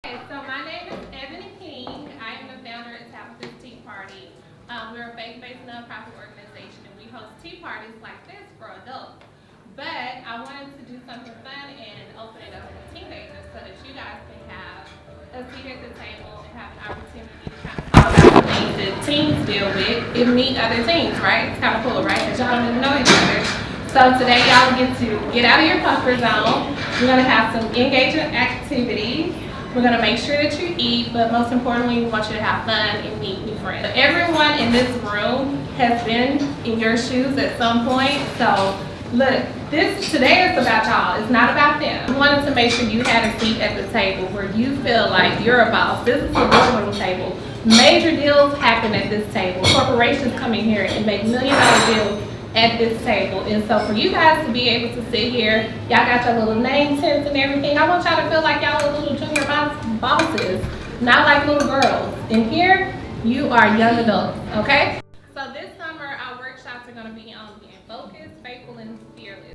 Okay, so my name is King. I am the founder of Tabitha's Tea Party. We're a faith-based nonprofit organization, and we host tea parties like this for adults. But I wanted to do something fun and open it up for teenagers so that you guys can have a seat at the table and have an opportunity to kind of talk about the things that teens deal with and meet other teens, right? It's kind of cool, right? Because y'all don't even know each other. So today y'all get to get out of your comfort zone. We're going to have some engaging activities. We're going to make sure that you eat, but most importantly, we want you to have fun and meet new friends. Everyone in this room has been in your shoes at some point. So look, today is about y'all. It's not about them. We wanted to make sure you had a seat at the table where you feel like you're a boss. This is a boardroom table. Major deals happen at this table. Corporations come in here and make $1 million deals at this table. And so for you guys to be able to sit here, y'all got your little name tags and everything. I want y'all to feel like y'all are little junior bosses, not like little girls. And here, you are young adults, okay? So this summer, our workshops are gonna be on being focused, faithful, and fearless.